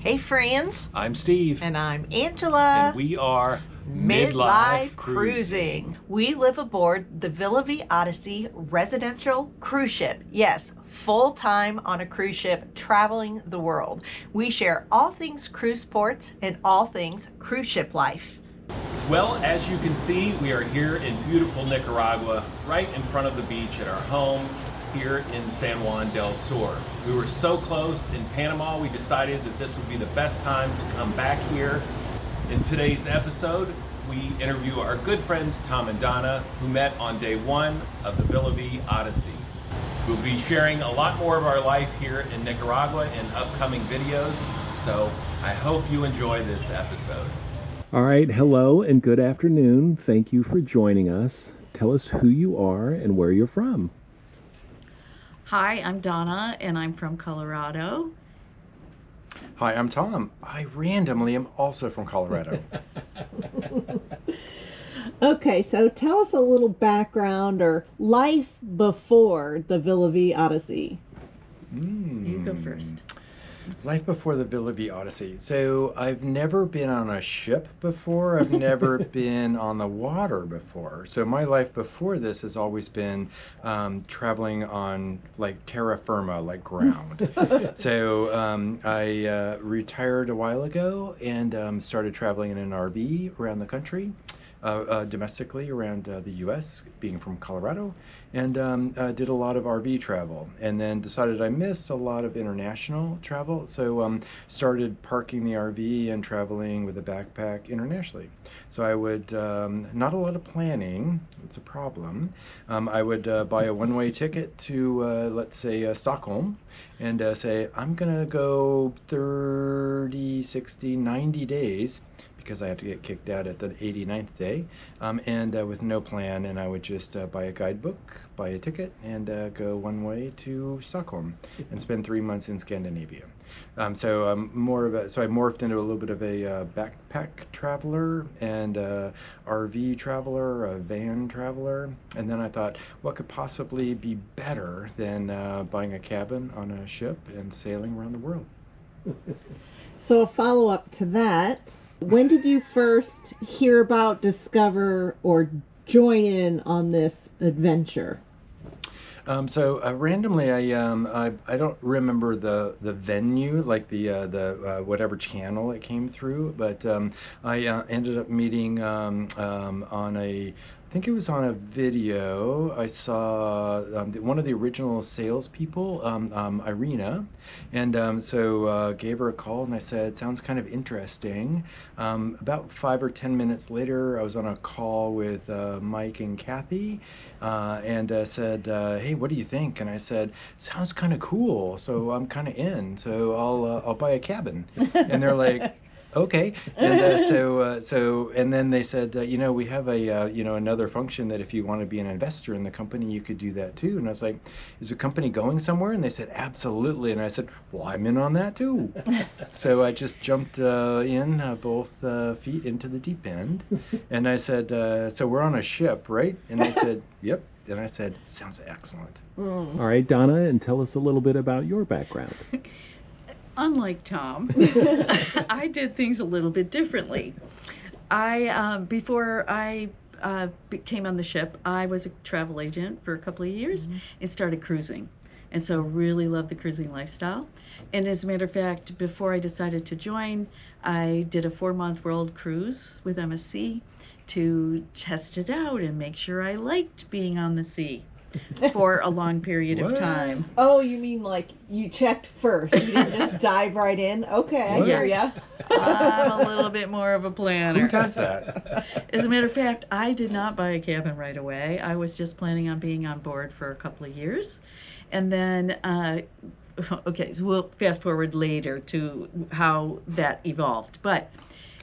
Hey friends, I'm Steve. and I'm Angela. And we are Midlife Cruising. We live aboard the Villa Vie Odyssey residential cruise ship. Yes, full time on a cruise ship traveling the world. We share all things cruise ports and all things cruise ship life. Well, as you can see, we are here in beautiful Nicaragua, right in front of the beach at our home here in San Juan del Sur. We were so close in Panama, we decided that this would be the best time to come back here. In today's episode, we interview our good friends Tom and Donna, who met on day one of the Villa Vie Odyssey. We'll be sharing a lot more of our life here in Nicaragua in upcoming videos, so I hope you enjoy this episode. All right, hello and good afternoon. Thank you for joining us. Tell us who you are and where you're from. Hi, I'm Donna, and I'm from Colorado. Hi, I'm Tom. I randomly am also from Colorado. Okay, so tell us a little background or life before the Villa Vie Odyssey. You go first. Life before the Villa Vie Odyssey. So I've never been on a ship before. I've never been on the water before. So my life before this has always been traveling on like terra firma, like ground. So I retired a while ago and started traveling in an RV around the country. Domestically around the U.S., being from Colorado, and did a lot of RV travel, and then decided I missed a lot of international travel, so started parking the RV and traveling with a backpack internationally. So I would, not a lot of planning, it's a problem, I would buy a one-way ticket to, let's say, Stockholm, and say, I'm gonna go 30, 60, 90 days, because I have to get kicked out at the 89th day, and with no plan, and I would just buy a guidebook, buy a ticket, and go one way to Stockholm, and spend 3 months in Scandinavia. So I morphed into a little bit of a backpack traveler, and RV traveler, a van traveler, and then I thought, what could possibly be better than buying a cabin on a ship and sailing around the world? So a follow-up to that, when did you first hear about, discover, or join in on this adventure? So randomly, I don't remember the venue, like the whatever channel it came through, but I ended up meeting on I think it was on a video. I saw one of the original salespeople, Irina, and so gave her a call, and I said, sounds kind of interesting. About 5 or 10 minutes later, I was on a call with Mike and Kathy, and said, hey, what do you think? And I said, sounds kind of cool, so I'm kind of in, so I'll buy a cabin. And they're like, okay, and so and then they said, we have a another function that if you want to be an investor in the company, you could do that too. And I was like, is the company going somewhere? And they said, absolutely. And I said, well, I'm in on that too. So I just jumped in both feet into the deep end, and I said, so we're on a ship, right? And they said, yep. And I said, sounds excellent. All right, Donna, and tell us a little bit about your background. Unlike Tom, I did things a little bit differently. Before I came on the ship, I was a travel agent for a couple of years and started cruising. And so really loved the cruising lifestyle. And as a matter of fact, before I decided to join, I did a 4-month world cruise with MSC to test it out and make sure I liked being on the sea for a long period of time. Oh, you mean like you checked first? You didn't just dive right in? Okay, I hear ya. I'm a little bit more of a planner. Who does that? As a matter of fact, I did not buy a cabin right away. I was just planning on being on board for a couple of years. And then, okay, so we'll fast forward later to how that evolved. But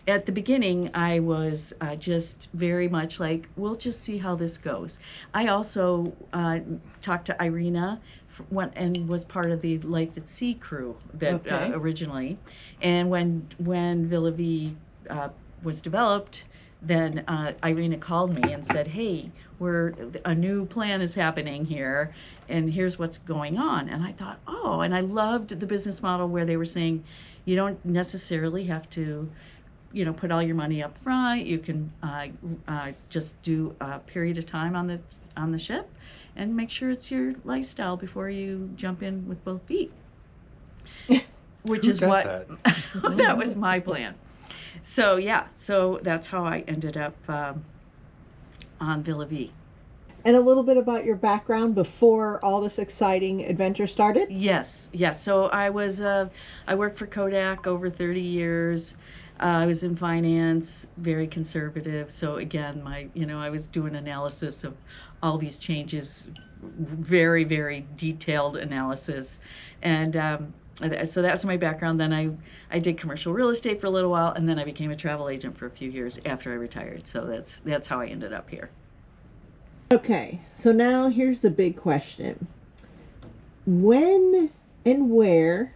at the beginning, I was just very much like, we'll just see how this goes. I also talked to Irina and was part of the Life at Sea crew that originally. And when Villa Vie was developed, then Irina called me and said, hey, a new plan is happening here, and here's what's going on. And I thought, oh, and I loved the business model where they were saying you don't necessarily have to, put all your money up front. You can just do a period of time on the ship and make sure it's your lifestyle before you jump in with both feet. Which Who is does what that? that was my plan. So yeah, so that's how I ended up on Villa Vie. And a little bit about your background before all this exciting adventure started? Yes. So I worked for Kodak over 30 years. I was in finance, very conservative. So again, I was doing analysis of all these changes, very, very detailed analysis. And so that's my background. Then I did commercial real estate for a little while, and then I became a travel agent for a few years after I retired. So that's how I ended up here. Okay, so now here's the big question. When and where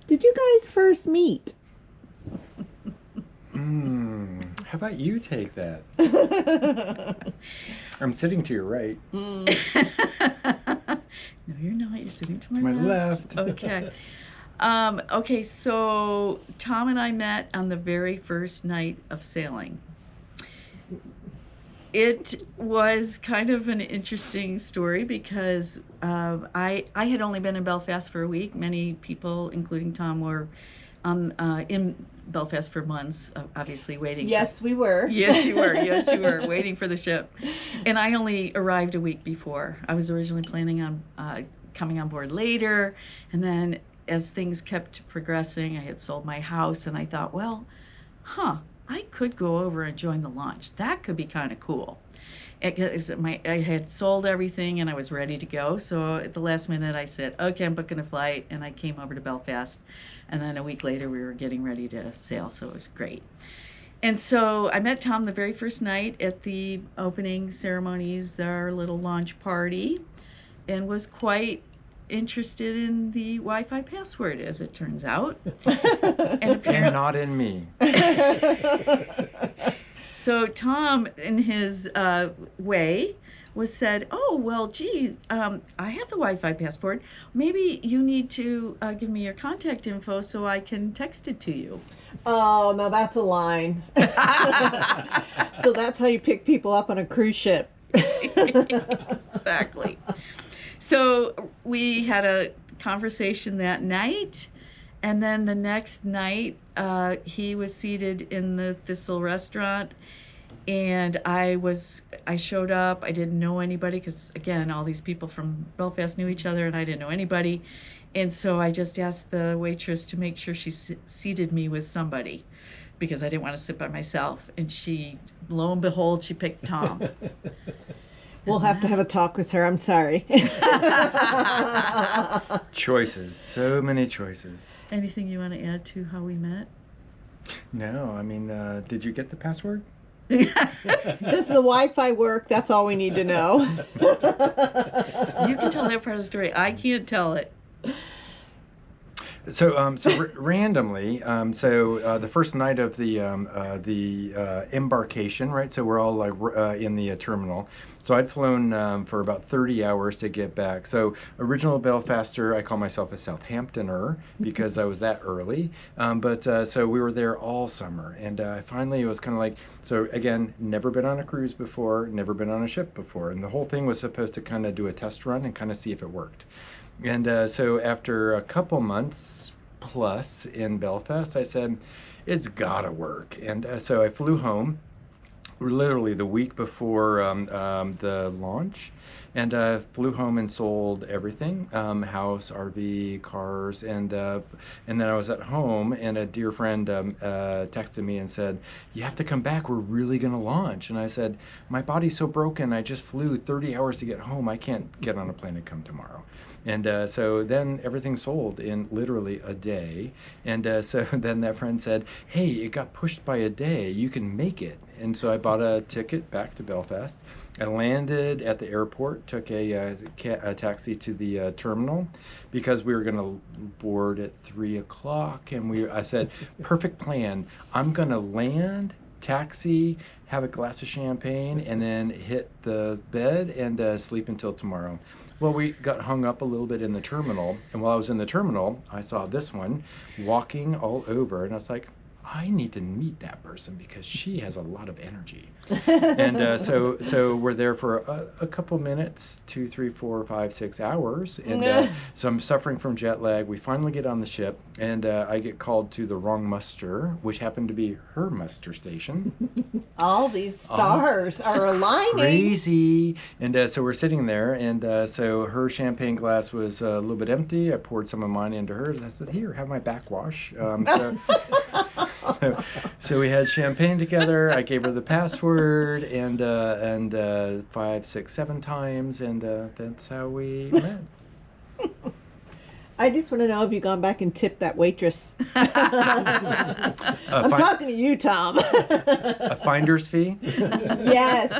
did you guys first meet? How about you take that? I'm sitting to your right. No, you're not. You're sitting to To my left. Okay. Okay, so Tom and I met on the very first night of sailing. It was kind of an interesting story because I had only been in Belfast for a week. Many people, including Tom, were in Belfast for months, obviously waiting. Yes, we were. Yes, you were. Yes, you were waiting for the ship. And I only arrived a week before. I was originally planning on coming on board later. And then as things kept progressing, I had sold my house and I thought, well, I could go over and join the launch. That could be kind of cool. I had sold everything and I was ready to go. So at the last minute I said, okay, I'm booking a flight. And I came over to Belfast. And then a week later we were getting ready to sail. So it was great. And so I met Tom the very first night at the opening ceremonies, our little launch party, and was quite interested in the Wi-Fi password, as it turns out. And not in me. So Tom, in his way, said, oh, well, gee, I have the Wi-Fi passport. Maybe you need to give me your contact info so I can text it to you. Oh, no, that's a line. So that's how you pick people up on a cruise ship. Exactly. So we had a conversation that night, and then the next night he was seated in the Thistle restaurant, and I showed up. I didn't know anybody because, again, all these people from Belfast knew each other, and I didn't know anybody. And so I just asked the waitress to make sure she seated me with somebody because I didn't want to sit by myself. And she, lo and behold, she picked Tom. We'll have to have a talk with her. I'm sorry. Choices. So many choices. Anything you want to add to how we met? No, I mean, did you get the password? Does the Wi-Fi work? That's all we need to know. You can tell that part of the story. I can't tell it. So, randomly, the first night of the embarkation, right? So we're all like in the terminal. So I'd flown for about 30 hours to get back. So original Belfaster, I call myself a Southamptoner because I was that early. So we were there all summer, and finally it was kind of like, so again, never been on a cruise before, never been on a ship before, and the whole thing was supposed to kind of do a test run and kind of see if it worked. And so after a couple months plus in Belfast, I said, it's gotta work. And so I flew home literally the week before the launch, and flew home and sold everything, house, RV, cars, and then I was at home, and a dear friend texted me and said, you have to come back, we're really gonna launch. And I said, my body's so broken, I just flew 30 hours to get home, I can't get on a plane and come tomorrow. And so then everything sold in literally a day. And so then that friend said, hey, it got pushed by a day, you can make it. And so I bought a ticket back to Belfast. I landed at the airport, took a taxi to the terminal because we were going to board at 3 o'clock. And I said, perfect plan, I'm going to land taxi, have a glass of champagne, and then hit the bed and sleep until tomorrow. Well, we got hung up a little bit in the terminal, and while I was in the terminal, I saw this one walking all over, and I was like, I need to meet that person because she has a lot of energy. And so we're there for a couple minutes, 2, 3, 4, 5, 6 hours. And so I'm suffering from jet lag. We finally get on the ship, and I get called to the wrong muster, which happened to be her muster station. All these stars are aligning. Crazy. And so we're sitting there, and so her champagne glass was a little bit empty. I poured some of mine into hers. I said, here, have my backwash. So we had champagne together. I gave her the password, and 5, 6, 7 times, and that's how we met. I just want to know if you've gone back and tipped that waitress. I'm talking to you, Tom. A finder's fee? Yes.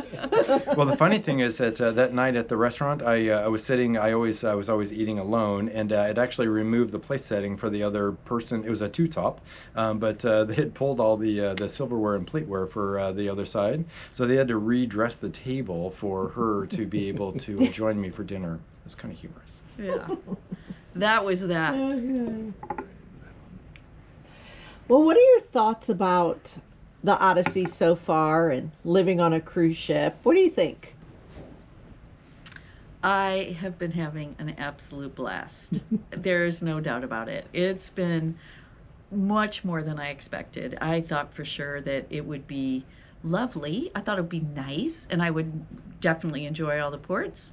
Well, the funny thing is that that night at the restaurant, I was sitting. I was always eating alone, and it actually removed the place setting for the other person. It was a 2-top, but they had pulled all the silverware and plateware for the other side, so they had to redress the table for her to be able to join me for dinner. It's kind of humorous. Yeah. That was that. Okay. Well, what are your thoughts about the Odyssey so far and living on a cruise ship? What do you think? I have been having an absolute blast. There's no doubt about it. It's been much more than I expected. I thought for sure that it would be lovely. I thought it would be nice, and I would definitely enjoy all the ports.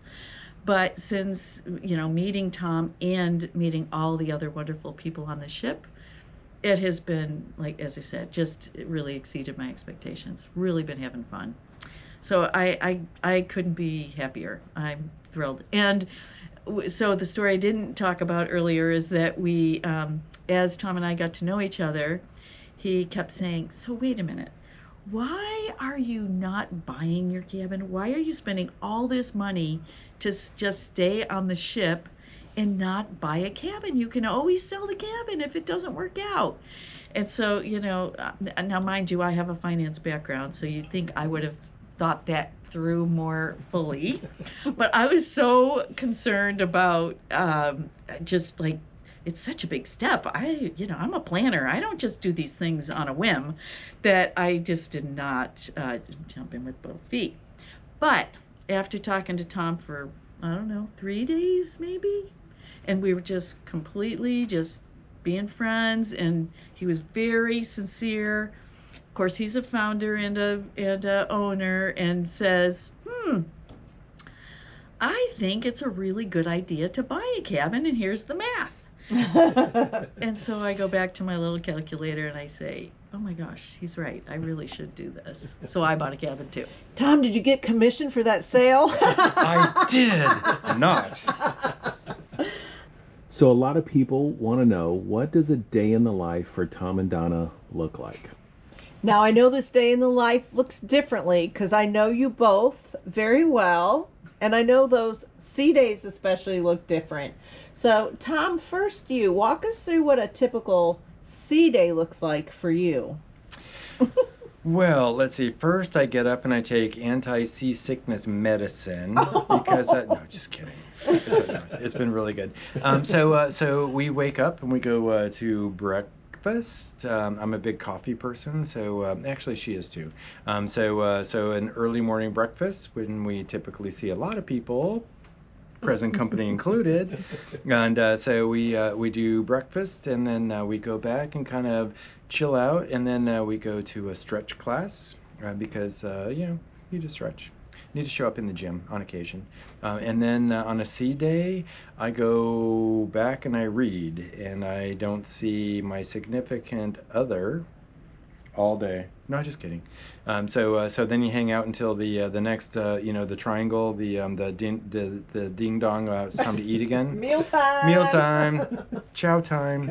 But since, meeting Tom and meeting all the other wonderful people on the ship, it has been, like, as I said, it really exceeded my expectations. Really been having fun. So I couldn't be happier. I'm thrilled. And so the story I didn't talk about earlier is that we, as Tom and I got to know each other, he kept saying, so wait a minute. Why are you not buying your cabin? Why are you spending all this money to just stay on the ship and not buy a cabin? You can always sell the cabin if it doesn't work out. And so, now mind you, I have a finance background, so you'd think I would have thought that through more fully. But I was so concerned about just like, it's such a big step. I'm a planner. I don't just do these things on a whim, that I just did not jump in with both feet. But after talking to Tom for, 3 days maybe, and we were just completely just being friends, and he was very sincere. Of course, he's a founder and a owner, and says, I think it's a really good idea to buy a cabin, and here's the math. And so I go back to my little calculator and I say, oh my gosh, he's right. I really should do this. So I bought a cabin too. Tom, did you get commission for that sale? I did not. So a lot of people want to know, what does a day in the life for Tom and Donna look like? Now, I know this day in the life looks differently because I know you both very well. And I know those sea days especially look different. So, Tom, first you walk us through what a typical sea day looks like for you. Well, let's see. First, I get up and I take anti-seasickness medicine because no, just kidding. It's been really good. So we wake up and we go to breakfast. I'm a big coffee person, so actually she is too. So an early morning breakfast when we typically see a lot of people, present company included, and so we do breakfast, and then we go back and kind of chill out, and then we go to a stretch class because you need to stretch. Need to show up in the gym on occasion. And then on a sea day, I go back and I read, and I don't see my significant other all day. No, just kidding. So then you hang out until the next, the triangle, the ding dong. It's time to eat again. Meal time. Meal time. Chow time.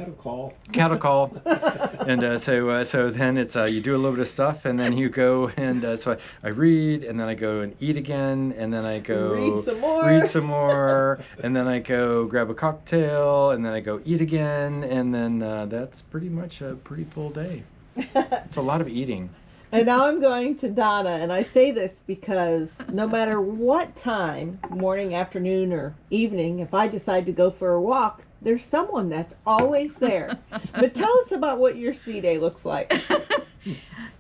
Cattle call. And so then it's you do a little bit of stuff, and then you go and so I read, and then I go and eat again, and then I go read some more, and then I go grab a cocktail, and then I go eat again, and then that's pretty much a pretty full day. It's a lot of eating. And now I'm going to Donna, and I say this because no matter what time, morning, afternoon, or evening, if I decide to go for a walk, there's someone that's always there. But tell us about what your sea day looks like.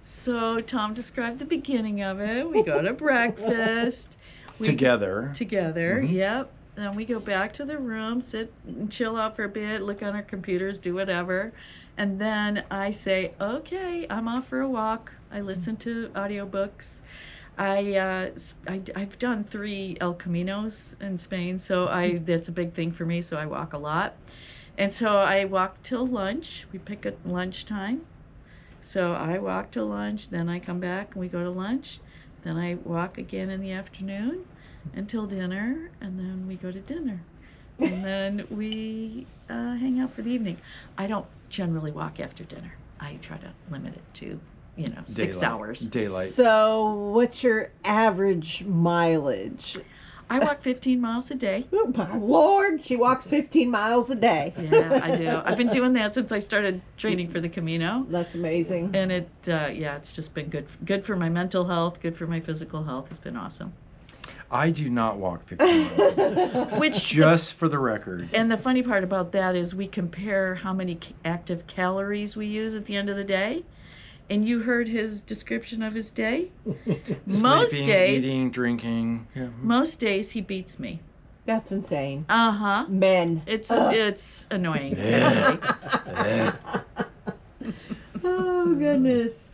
So Tom described the beginning of it. We go to breakfast. Together. Yep. Then we go back to the room, sit and chill out for a bit, look on our computers, do whatever. And then I say, okay, I'm off for a walk. I listen to audiobooks. I've done 3 El Caminos in Spain, so that's a big thing for me, so I walk a lot. And so I walk till lunch. We pick a lunchtime. So I walk till lunch, then I come back and we go to lunch. Then I walk again in the afternoon until dinner, and then we go to dinner. And then we hang out for the evening. I don't generally walk after dinner. I try to limit it to, 6 hours. Daylight. So, what's your average mileage? I walk 15 miles a day. Oh, my Lord, she walks 15 miles a day. Yeah, I do. I've been doing that since I started training for the Camino. That's amazing. And it's just been good for my mental health, good for my physical health. It's been awesome. I do not walk 15 miles. Just for the record. And the funny part about that is we compare how many active calories we use at the end of the day. And you heard his description of his day. Most Sleeping, days, eating, drinking. Yeah. Most days he beats me. That's insane. Uh-huh. Men. It's annoying. Yeah. Oh, goodness.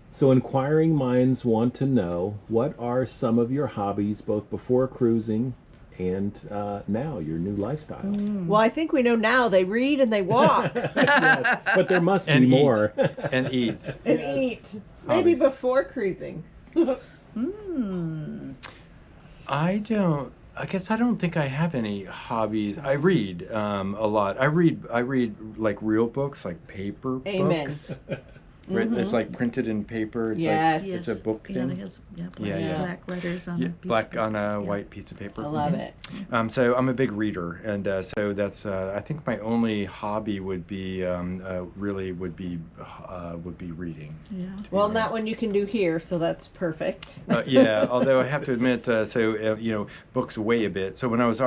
So inquiring minds want to know, what are some of your hobbies both before cruising and now, your new lifestyle? Well, I think we know now they read and they walk. Yes, but there must be And more. And eat. And eat. Maybe before cruising. I guess I don't think I have any hobbies. I read a lot. I read like real books, like paper Amen. books. Right? It's like printed in paper. It's Yes. like it's a book Yeah, thing. it has Yeah. black letters on Yeah, a piece black of on a paper. white piece of paper. I love it. So I'm a big reader, and so that's I think my only hobby would be really would be reading. Yeah. to be Well, and that honest. one you can do here, so that's perfect. Yeah, although I have to admit, books weigh a bit. So when I was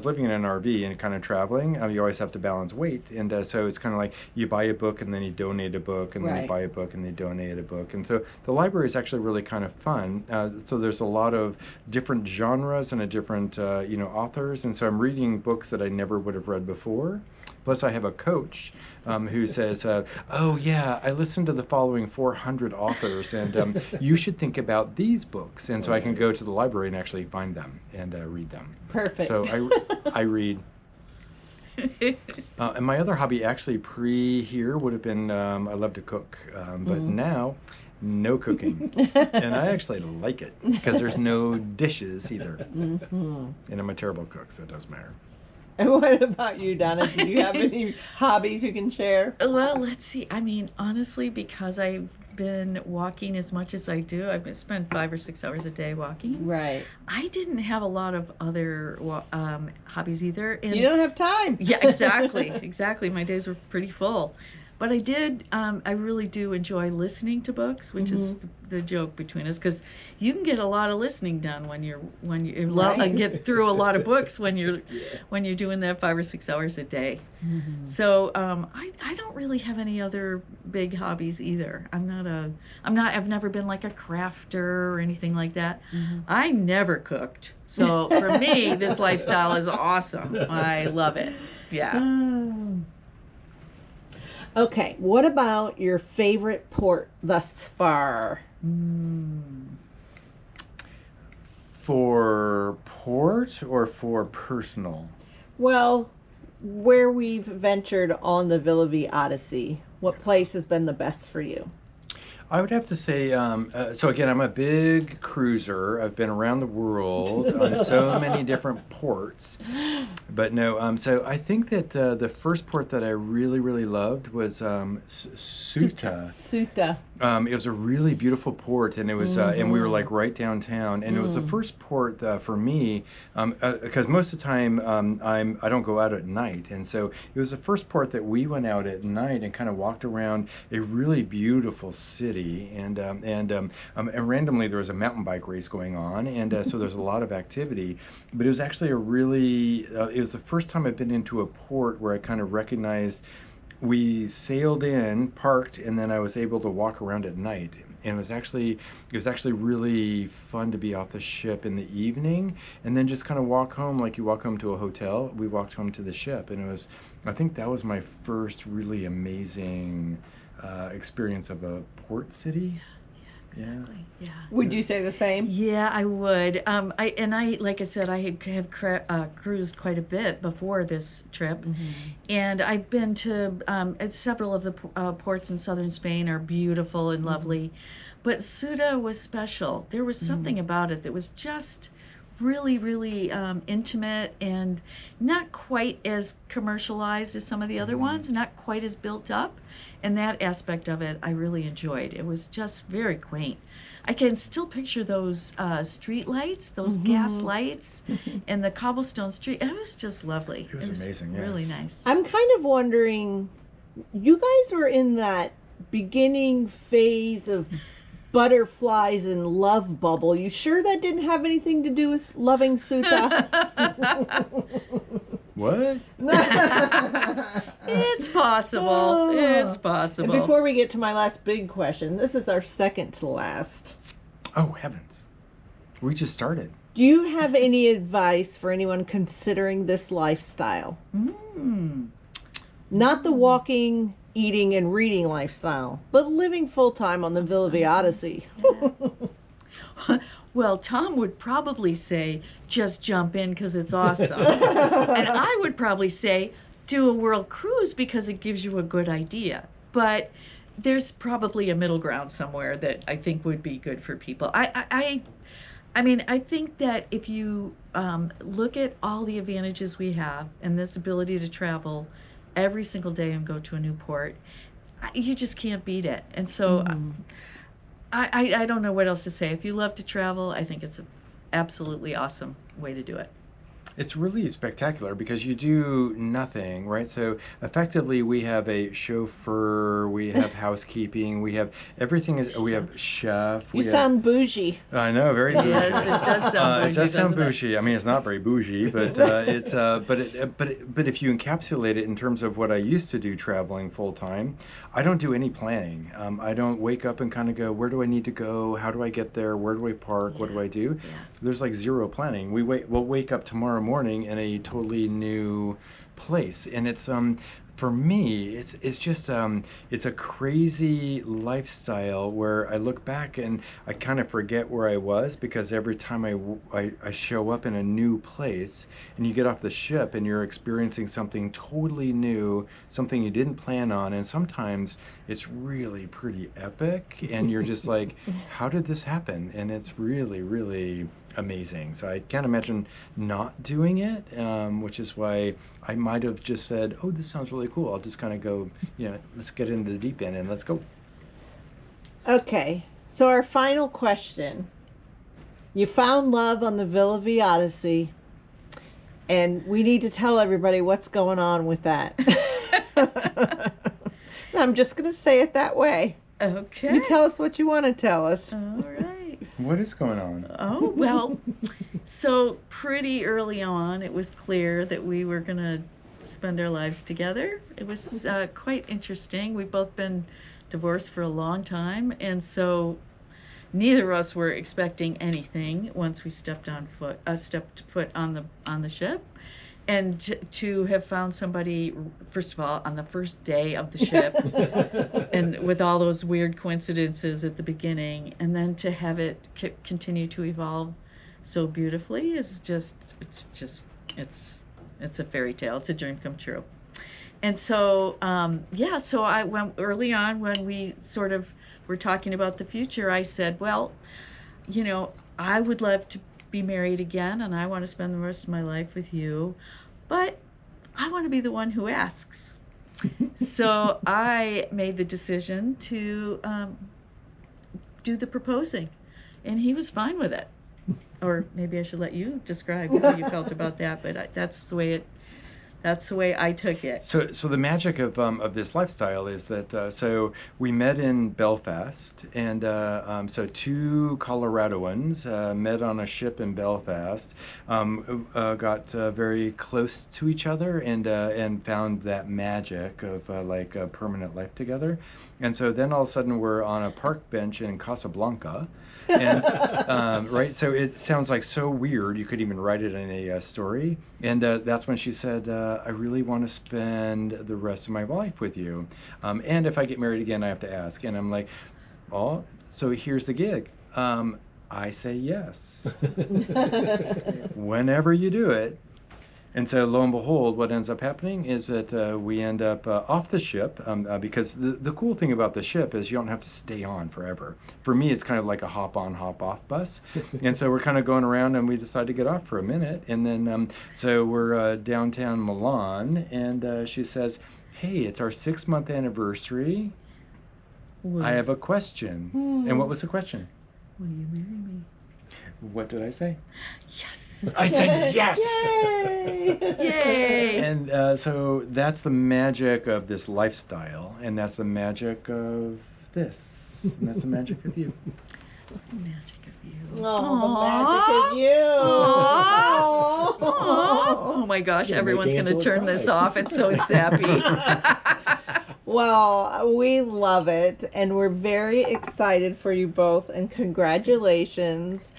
living in an RV and kind of traveling, you always have to balance weight, and so it's kind of like you buy a book and then you donate a book, and then Right. you buy a book and they donate a book, and so the library is actually really kind of fun. So there's a lot of different genres and different authors, and so I'm reading books that I never would have read before. Plus, I have a coach who says, "Oh yeah, I listened to the following 400 authors, and you should think about these books." And so I can go to the library and actually find them and read them. Perfect. So I read. And my other hobby, actually here, would have been I love to cook, but now. No cooking, and I actually like it because there's no dishes either, and I'm a terrible cook, so it doesn't matter. And what about you, Donna? Do you have any hobbies you can share? Well, let's see. I mean, honestly, because I've been walking as much as I do, I've spent 5 or 6 hours a day walking. Right. I didn't have a lot of other hobbies either. And You don't have time. yeah, exactly. My days were pretty full. But I did, I really do enjoy listening to books, which is the joke between us, because you can get a lot of listening done when you Right. get through a lot of books when you're doing that 5 or 6 hours a day. So I don't really have any other big hobbies either. I've never been like a crafter or anything like that. I never cooked. So for me, this lifestyle is awesome. I love it. Yeah. Okay, what about your favorite port thus far? For port or for personal? Well, where we've ventured on the Villa Vie Odyssey, what place has been the best for you? I would have to say, so again, I'm a big cruiser. I've been around the world on so many different ports. But no, so I think that the first port that I really, really loved was Ceuta. Ceuta. It was a really beautiful port, and it was, and we were like right downtown, and it was the first port for me, because most of the time I don't go out at night, and so it was the first port that we went out at night and kind of walked around a really beautiful city, and randomly there was a mountain bike race going on, and so there's a lot of activity, but it was actually a really, it was the first time I've been into a port where I kind of recognized. We sailed in, parked, and then I was able to walk around at night. And it was actually really fun to be off the ship in the evening, and then just kind of walk home like you walk home to a hotel. We walked home to the ship, and it was, I think that was my first really amazing experience of a port city. Exactly. Yeah. Would you say the same? Yeah, I would. I like I said, I have cruised quite a bit before this trip, and I've been to several of the ports in southern Spain are beautiful and lovely, but Ceuta was special. There was something about it that was just really, really intimate and not quite as commercialized as some of the other ones, not quite as built up. And that aspect of it I really enjoyed. It was just very quaint. I can still picture those street lights, those gas lights, and the cobblestone street. It was just lovely. It was amazing, yeah. Really nice. I'm kind of wondering, you guys were in that beginning phase of butterflies and love bubble. You sure that didn't have anything to do with loving Ceuta? What? It's possible. It's possible. And before we get to my last big question, this is our second to last. Oh, heavens. We just started. Do you have any advice for anyone considering this lifestyle? Not the walking, eating, and reading lifestyle, but living full-time on the Villa Vie Odyssey. Well, Tom would probably say, just jump in because it's awesome. And I would probably say, do a world cruise because it gives you a good idea. But there's probably a middle ground somewhere that I think would be good for people. I mean, I think that if you look at all the advantages we have and this ability to travel every single day and go to a new port, you just can't beat it. And so I don't know what else to say. If you love to travel, I think it's an absolutely awesome way to do it. It's really spectacular because you do nothing, right? So effectively we have a chauffeur, we have housekeeping, we have everything we have chef. You sound bougie. I know, very bougie. Yes, it does sound bougie. It does sound doesn't bougie. I mean, it's not very bougie, but but if you encapsulate it in terms of what I used to do traveling full time, I don't do any planning. I don't wake up and kind of go, where do I need to go? How do I get there? Where do I park? What do I do? Yeah. There's like zero planning. We'll wake up tomorrow morning in a totally new place, and it's for me it's just it's a crazy lifestyle where I look back and I kind of forget where I was, because every time I show up in a new place and you get off the ship and you're experiencing something totally new, something you didn't plan on, and sometimes it's really pretty epic and you're just like, how did this happen? And it's really, really amazing. So I can't imagine not doing it, which is why I might have just said, oh, this sounds really cool. I'll just kind of go, let's get into the deep end and let's go. Okay, so our final question. You found love on the Villa Vie Odyssey, and we need to tell everybody what's going on with that. I'm just going to say it that way. Okay. You tell us what you want to tell us. All right. What is going on? Oh, well, so pretty early on, it was clear that we were going to spend our lives together. It was quite interesting. We've both been divorced for a long time, and so neither of us were expecting anything once we stepped foot on the ship. And to have found somebody, first of all, on the first day of the ship, and with all those weird coincidences at the beginning, and then to have it continue to evolve so beautifully is it's a fairy tale. It's a dream come true. And so, so I went early on when we sort of we're talking about the future, I said, well, you know, I would love to be married again, and I want to spend the rest of my life with you, but I want to be the one who asks. So I made the decision to do the proposing, and he was fine with it. Or maybe I should let you describe how you felt about that, but that's the way I took it. So the magic of this lifestyle is that so we met in Belfast, and so two Coloradoans met on a ship in Belfast, got very close to each other, and found that magic of like a permanent life together. And so then all of a sudden we're on a park bench in Casablanca, and right. So it sounds like so weird you could even write it in a story. And that's when she said, I really want to spend the rest of my life with you. And if I get married again, I have to ask. And I'm like, oh, so here's the gig. I say yes. Whenever you do it. And so lo and behold, what ends up happening is that we end up off the ship, because the cool thing about the ship is you don't have to stay on forever. For me, it's kind of like a hop-on, hop-off bus. And so we're kind of going around, and we decide to get off for a minute. And then, so we're downtown Milan, and she says, hey, it's our 6-month anniversary. I have a question. And what was the question? Will you marry me? What did I say? Yes. I said yes! Yay! Yay! And so that's the magic of this lifestyle, and that's the magic of this, and that's the magic of you. Magic of you. Oh, the magic of you. Oh my gosh, Yeah, everyone's make going to Angela turn this cry. off. It's so sappy. Well, we love it, and we're very excited for you both, and congratulations.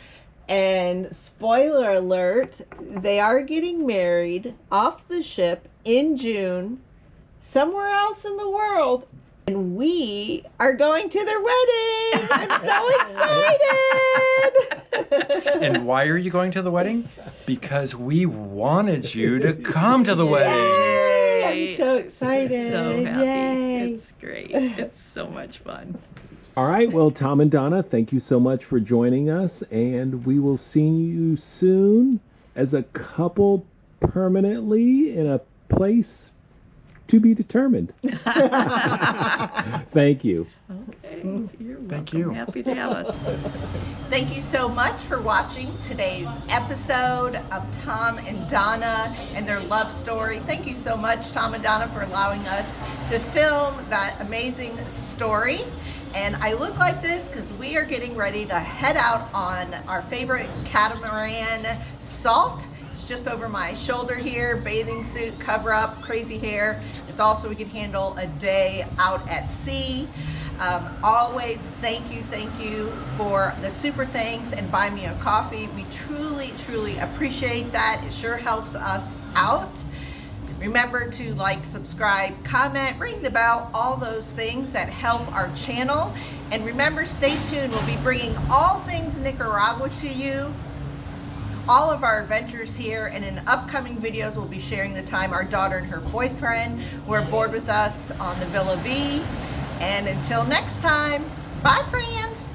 And spoiler alert, they are getting married off the ship in June, somewhere else in the world, and we are going to their wedding. I'm so excited. And why are you going to the wedding? Because we wanted you to come to the wedding. Yay! I'm so excited. So happy. Yay. It's great. It's so much fun. All right, well, Tom and Donna, thank you so much for joining us, and we will see you soon as a couple permanently in a place to be determined. Thank you. Okay. You're welcome. Thank you. Happy to have us. Thank you so much for watching today's episode of Tom and Donna and their love story. Thank you so much, Tom and Donna, for allowing us to film that amazing story. And I look like this because we are getting ready to head out on our favorite catamaran, Salt. It's just over my shoulder here, bathing suit, cover up, crazy hair. It's also we can handle a day out at sea. Always thank you for the super thanks and buy me a coffee. We truly appreciate that. It sure helps us out. Remember to like, subscribe, comment, ring the bell, all those things that help our channel. And remember, stay tuned. We'll be bringing all things Nicaragua to you. All of our adventures here, and in upcoming videos we'll be sharing the time our daughter and her boyfriend were aboard with us on the Villa Vie. And until next time, bye friends!